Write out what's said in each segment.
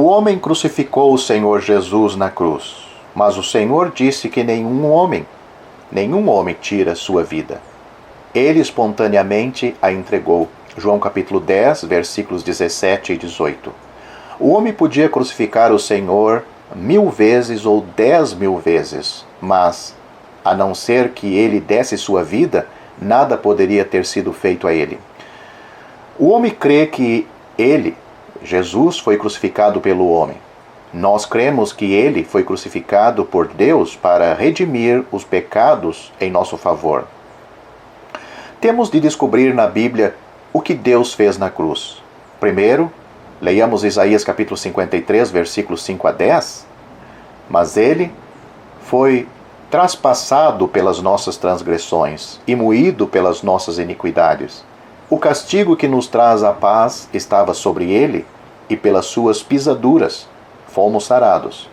homem crucificou o Senhor Jesus na cruz, mas o Senhor disse que nenhum homem tira sua vida. Ele espontaneamente a entregou. João capítulo 10, versículos 17 e 18. O homem podia crucificar o Senhor 1000 vezes ou 10.000 vezes, mas, a não ser que ele desse sua vida, nada poderia ter sido feito a ele. O homem crê que ele, Jesus, foi crucificado pelo homem. Nós cremos que ele foi crucificado por Deus para redimir os pecados em nosso favor. Temos de descobrir na Bíblia o que Deus fez na cruz. Primeiro, leiamos Isaías capítulo 53, versículos 5 a 10. Mas ele foi traspassado pelas nossas transgressões e moído pelas nossas iniquidades. O castigo que nos traz a paz estava sobre ele, e pelas suas pisaduras fomos sarados.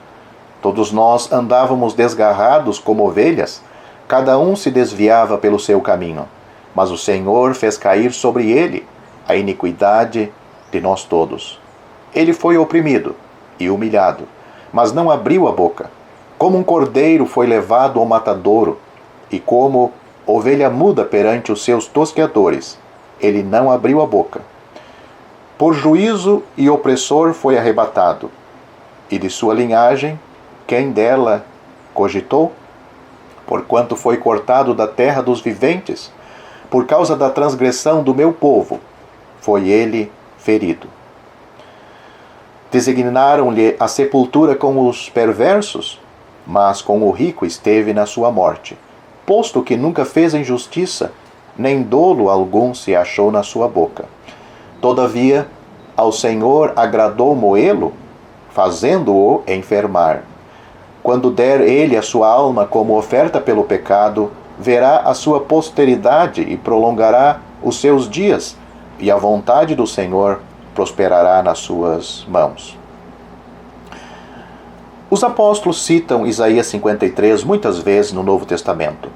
Todos nós andávamos desgarrados como ovelhas, cada um se desviava pelo seu caminho, mas o Senhor fez cair sobre ele a iniquidade de nós todos. Ele foi oprimido e humilhado, mas não abriu a boca. Como um cordeiro foi levado ao matadouro, e como ovelha muda perante os seus tosqueadores, ele não abriu a boca. Por juízo e opressor foi arrebatado, e de sua linhagem, quem dela cogitou? Porquanto foi cortado da terra dos viventes, por causa da transgressão do meu povo, foi ele ferido. Designaram-lhe a sepultura com os perversos, mas com o rico esteve na sua morte, posto que nunca fez injustiça, nem dolo algum se achou na sua boca. Todavia, ao Senhor agradou moê-lo, fazendo-o enfermar. Quando der ele a sua alma como oferta pelo pecado, verá a sua posteridade e prolongará os seus dias, e a vontade do Senhor prosperará nas suas mãos. Os apóstolos citam Isaías 53 muitas vezes no Novo Testamento.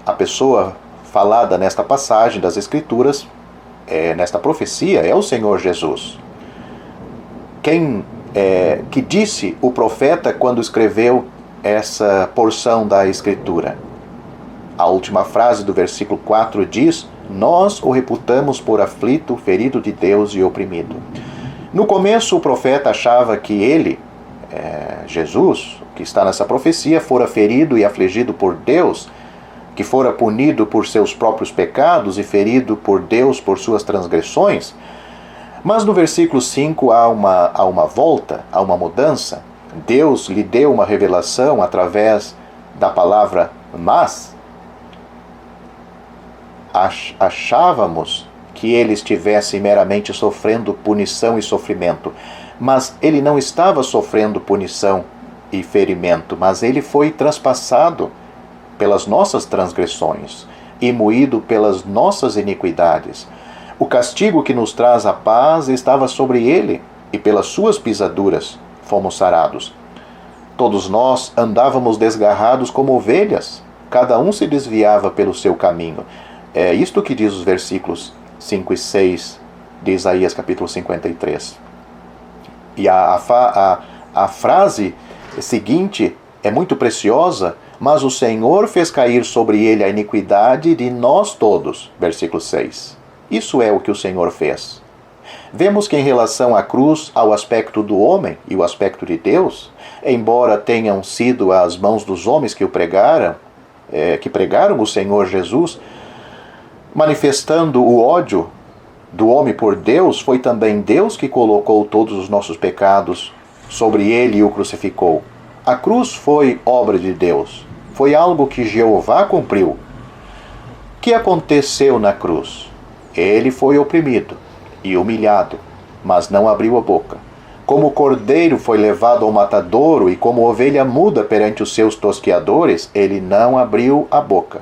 A pessoa falada nesta passagem das Escrituras, nesta profecia, é o Senhor Jesus. Que disse o profeta quando escreveu essa porção da Escritura? A última frase do versículo 4 diz: nós o reputamos por aflito, ferido de Deus e oprimido. No começo, o profeta achava que ele, Jesus, que está nessa profecia, fora ferido e afligido por Deus, que fora punido por seus próprios pecados e ferido por Deus por suas transgressões. Mas no versículo 5 há uma volta, há uma mudança. Deus lhe deu uma revelação através da palavra mas. Achávamos que ele estivesse meramente sofrendo punição e sofrimento, mas ele não estava sofrendo punição e ferimento, mas ele foi traspassado pelas nossas transgressões e moído pelas nossas iniquidades. O castigo que nos traz a paz estava sobre ele, e pelas suas pisaduras fomos sarados. Todos nós andávamos desgarrados como ovelhas, cada um se desviava pelo seu caminho. É isto que diz os versículos 5 e 6 de Isaías capítulo 53. E a frase seguinte é muito preciosa: mas o Senhor fez cair sobre ele a iniquidade de nós todos. Versículo 6. Isso é o que o Senhor fez. Vemos que em relação à cruz, ao aspecto do homem e o aspecto de Deus, embora tenham sido as mãos dos homens que pregaram o Senhor Jesus, manifestando o ódio do homem por Deus, foi também Deus que colocou todos os nossos pecados sobre ele e o crucificou. A cruz foi obra de Deus. Foi algo que Jeová cumpriu. O que aconteceu na cruz? Ele foi oprimido e humilhado, mas não abriu a boca. Como o cordeiro foi levado ao matadouro e como ovelha muda perante os seus tosqueadores, ele não abriu a boca.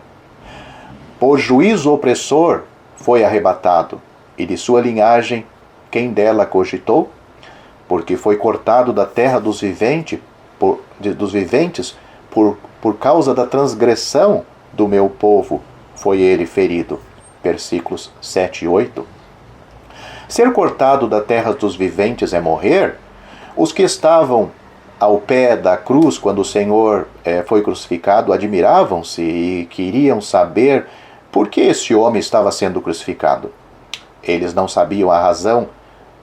Por juízo opressor foi arrebatado, e de sua linhagem, quem dela cogitou? Porque foi cortado da terra dos viventes por causa da transgressão do meu povo, foi ele ferido. Versículos 7 e 8. Ser cortado da terra dos viventes é morrer? Os que estavam ao pé da cruz, quando o Senhor foi crucificado, admiravam-se e queriam saber por que esse homem estava sendo crucificado. Eles não sabiam a razão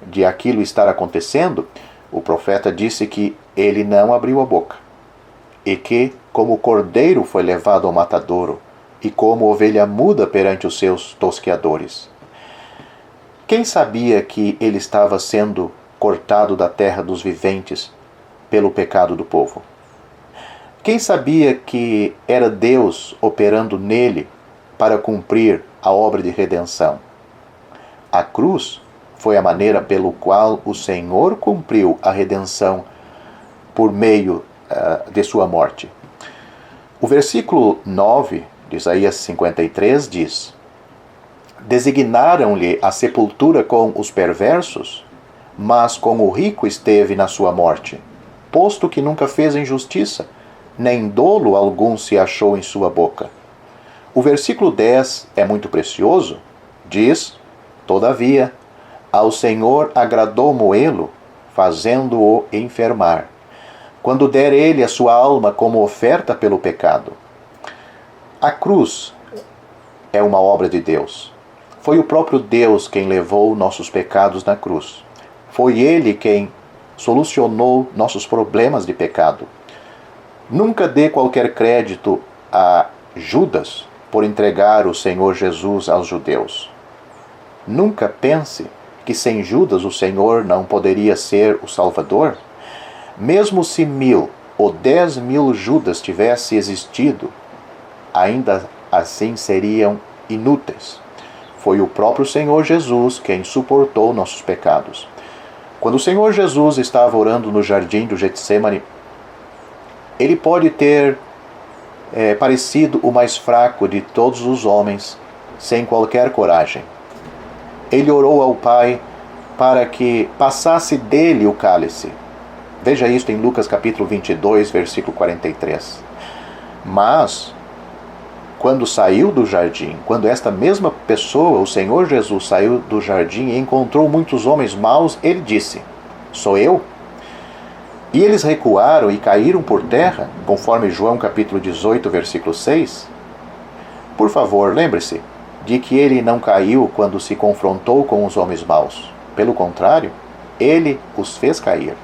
de aquilo estar acontecendo. O profeta disse que ele não abriu a boca, e que, como cordeiro foi levado ao matadouro, e como ovelha muda perante os seus tosqueadores. Quem sabia que ele estava sendo cortado da terra dos viventes pelo pecado do povo? Quem sabia que era Deus operando nele para cumprir a obra de redenção? A cruz foi a maneira pelo qual o Senhor cumpriu a redenção por meio de sua morte. O versículo 9 de Isaías 53 diz: Designaram-lhe a sepultura com os perversos, mas com o rico esteve na sua morte, posto que nunca fez injustiça, nem dolo algum se achou em sua boca. O versículo 10 é muito precioso. Diz: Todavia, ao Senhor agradou moê-lo, fazendo-o enfermar, quando der ele a sua alma como oferta pelo pecado. A cruz é uma obra de Deus. Foi o próprio Deus quem levou nossos pecados na cruz. Foi Ele quem solucionou nossos problemas de pecado. Nunca dê qualquer crédito a Judas por entregar o Senhor Jesus aos judeus. Nunca pense que sem Judas o Senhor não poderia ser o Salvador. Mesmo se 1.000 ou 10.000 Judas tivesse existido, ainda assim seriam inúteis. Foi o próprio Senhor Jesus quem suportou nossos pecados. Quando o Senhor Jesus estava orando no jardim do Getsêmani, ele pode ter parecido o mais fraco de todos os homens, sem qualquer coragem. Ele orou ao Pai para que passasse dele o cálice. Veja isso em Lucas capítulo 22, versículo 43. Mas, quando saiu do jardim, quando esta mesma pessoa, o Senhor Jesus, saiu do jardim e encontrou muitos homens maus, ele disse: Sou eu? E eles recuaram e caíram por terra, conforme João capítulo 18, versículo 6. Por favor, lembre-se de que ele não caiu quando se confrontou com os homens maus. Pelo contrário, ele os fez cair.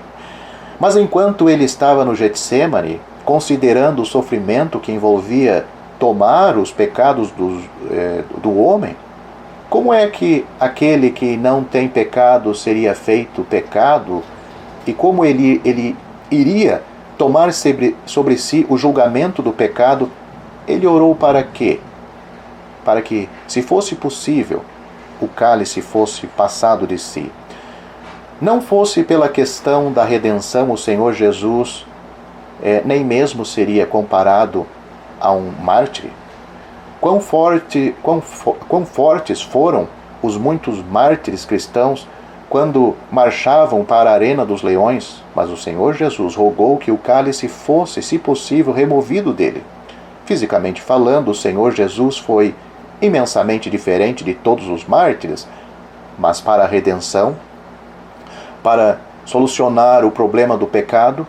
Mas enquanto ele estava no Getsêmani, considerando o sofrimento que envolvia tomar os pecados do homem, como é que aquele que não tem pecado seria feito pecado? E como ele iria tomar sobre si o julgamento do pecado? Ele orou para quê? Para que, se fosse possível, o cálice fosse passado de si. Não fosse pela questão da redenção, o Senhor Jesus nem mesmo seria comparado a um mártir. Quão fortes foram os muitos mártires cristãos quando marchavam para a arena dos leões, mas o Senhor Jesus rogou que o cálice fosse, se possível, removido dele. Fisicamente falando, o Senhor Jesus foi imensamente diferente de todos os mártires, mas para a redenção, para solucionar o problema do pecado,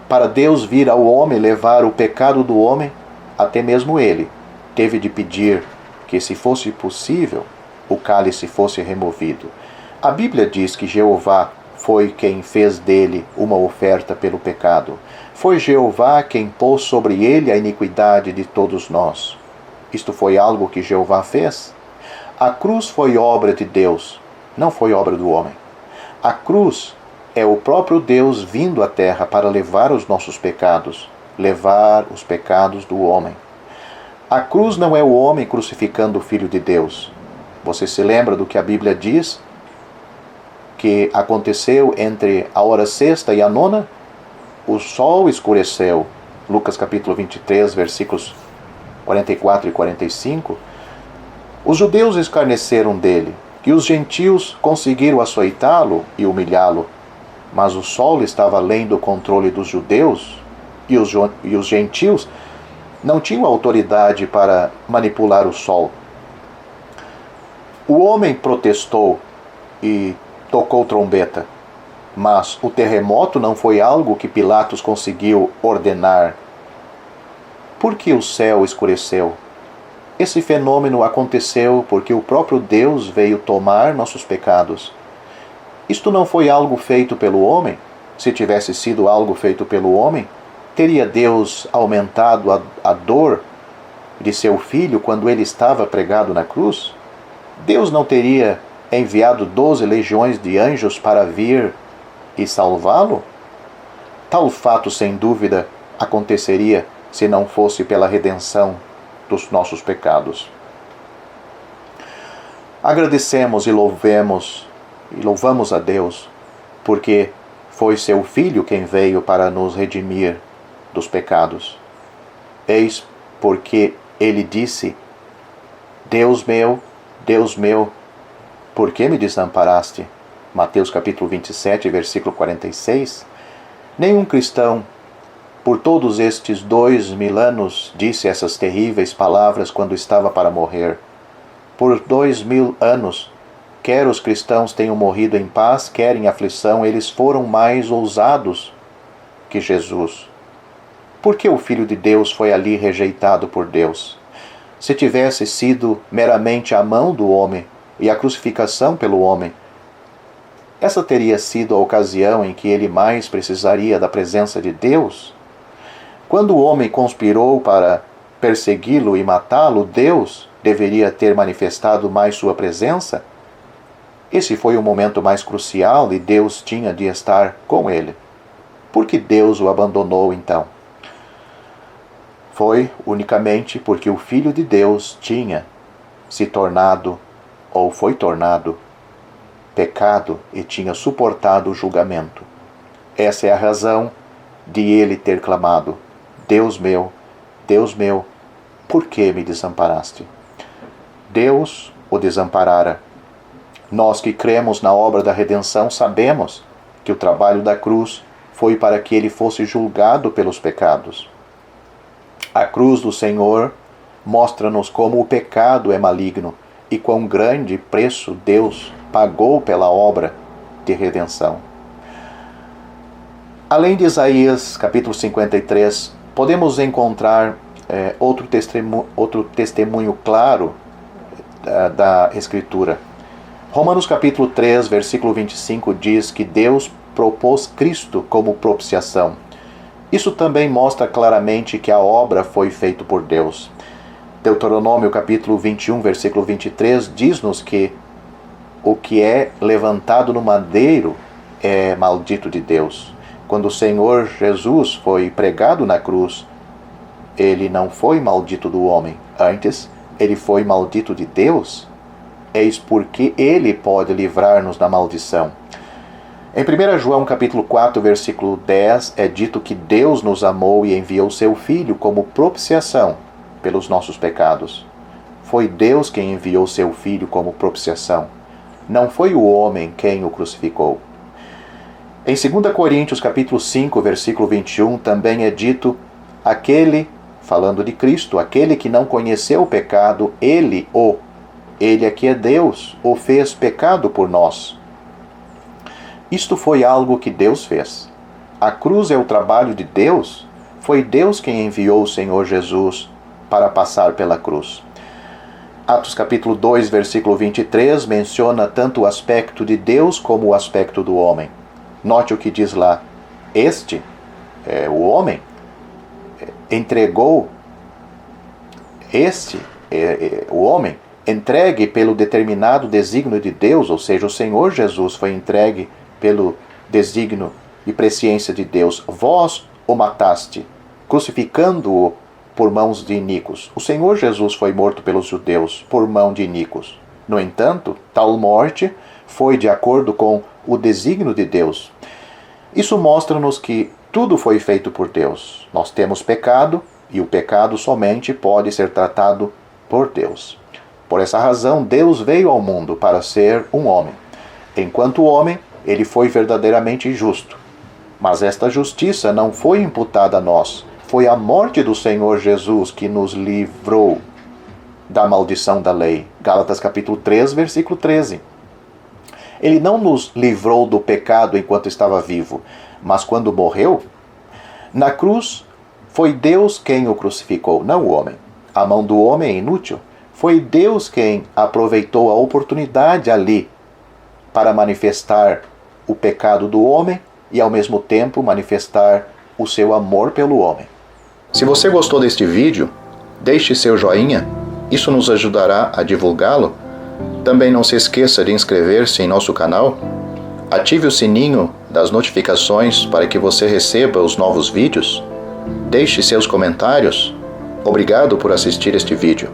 para Deus vir ao homem levar o pecado do homem, até mesmo ele teve de pedir que, se fosse possível, o cálice fosse removido. A Bíblia diz que Jeová foi quem fez dele uma oferta pelo pecado. Foi Jeová quem pôs sobre ele a iniquidade de todos nós. Isto foi algo que Jeová fez? A cruz foi obra de Deus, não foi obra do homem. A cruz é o próprio Deus vindo à terra para levar os nossos pecados, levar os pecados do homem. A cruz não é o homem crucificando o Filho de Deus. Você se lembra do que a Bíblia diz? Que aconteceu entre a hora sexta e a nona? O sol escureceu. Lucas capítulo 23, versículos 44 e 45. Os judeus escarneceram dele, e os gentios conseguiram açoitá-lo e humilhá-lo. Mas o sol estava além do controle dos judeus, e os gentios não tinham autoridade para manipular o sol. O homem protestou e tocou trombeta. Mas o terremoto não foi algo que Pilatos conseguiu ordenar. Por que o céu escureceu? Esse fenômeno aconteceu porque o próprio Deus veio tomar nossos pecados. Isto não foi algo feito pelo homem? Se tivesse sido algo feito pelo homem, teria Deus aumentado a dor de seu filho quando ele estava pregado na cruz? Deus não teria enviado 12 legiões de anjos para vir e salvá-lo? Tal fato, sem dúvida, aconteceria se não fosse pela redenção dos nossos pecados. Agradecemos e louvamos a Deus, porque foi seu Filho quem veio para nos redimir dos pecados. Eis porque ele disse: Deus meu, por que me desamparaste? Mateus capítulo 27, versículo 46. Nenhum cristão, por todos estes 2000 anos, disse essas terríveis palavras quando estava para morrer. Por 2000 anos, quer os cristãos tenham morrido em paz, quer em aflição, eles foram mais ousados que Jesus. Por que o Filho de Deus foi ali rejeitado por Deus? Se tivesse sido meramente a mão do homem e a crucificação pelo homem, essa teria sido a ocasião em que ele mais precisaria da presença de Deus? Quando o homem conspirou para persegui-lo e matá-lo, Deus deveria ter manifestado mais sua presença? Esse foi o momento mais crucial e Deus tinha de estar com ele. Por que Deus o abandonou então? Foi unicamente porque o Filho de Deus tinha se tornado, ou foi tornado, pecado e tinha suportado o julgamento. Essa é a razão de ele ter clamado: Deus meu, por que me desamparaste? Deus o desamparara. Nós que cremos na obra da redenção sabemos que o trabalho da cruz foi para que ele fosse julgado pelos pecados. A cruz do Senhor mostra-nos como o pecado é maligno e quão grande preço Deus pagou pela obra de redenção. Além de Isaías, capítulo 53, podemos encontrar outro testemunho claro da Escritura. Romanos capítulo 3, versículo 25 diz que Deus propôs Cristo como propiciação. Isso também mostra claramente que a obra foi feita por Deus. Deuteronômio capítulo 21, versículo 23 diz-nos que o que é levantado no madeiro é maldito de Deus. Quando o Senhor Jesus foi pregado na cruz, ele não foi maldito do homem, antes ele foi maldito de Deus. Eis porque ele pode livrar-nos da maldição. Em 1 João capítulo 4, versículo 10, é dito que Deus nos amou e enviou seu Filho como propiciação pelos nossos pecados. Foi Deus quem enviou seu Filho como propiciação. Não foi o homem quem o crucificou. Em 2 Coríntios capítulo 5, versículo 21, também é dito: aquele, falando de Cristo, aquele que não conheceu o pecado, ele aqui é Deus, o fez pecado por nós. Isto foi algo que Deus fez. A cruz é o trabalho de Deus. Foi Deus quem enviou o Senhor Jesus para passar pela cruz. Atos capítulo 2, versículo 23, menciona tanto o aspecto de Deus como o aspecto do homem. Note o que diz lá. O homem, entregou, o homem, entregue pelo determinado desígnio de Deus, ou seja, o Senhor Jesus foi entregue pelo desígnio e presciência de Deus. Vós o mataste, crucificando-o por mãos de iníquos. O Senhor Jesus foi morto pelos judeus por mão de iníquos. No entanto, tal morte foi de acordo com o desígnio de Deus. Isso mostra-nos que tudo foi feito por Deus. Nós temos pecado e o pecado somente pode ser tratado por Deus. Por essa razão, Deus veio ao mundo para ser um homem. Enquanto homem, ele foi verdadeiramente justo. Mas esta justiça não foi imputada a nós. Foi a morte do Senhor Jesus que nos livrou da maldição da lei. Gálatas capítulo 3, versículo 13. Ele não nos livrou do pecado enquanto estava vivo, mas quando morreu, na cruz, foi Deus quem o crucificou, não o homem. A mão do homem é inútil. Foi Deus quem aproveitou a oportunidade ali para manifestar o pecado do homem e ao mesmo tempo manifestar o seu amor pelo homem. Se você gostou deste vídeo, deixe seu joinha, isso nos ajudará a divulgá-lo. Também não se esqueça de inscrever-se em nosso canal, ative o sininho das notificações para que você receba os novos vídeos, deixe seus comentários. Obrigado por assistir este vídeo.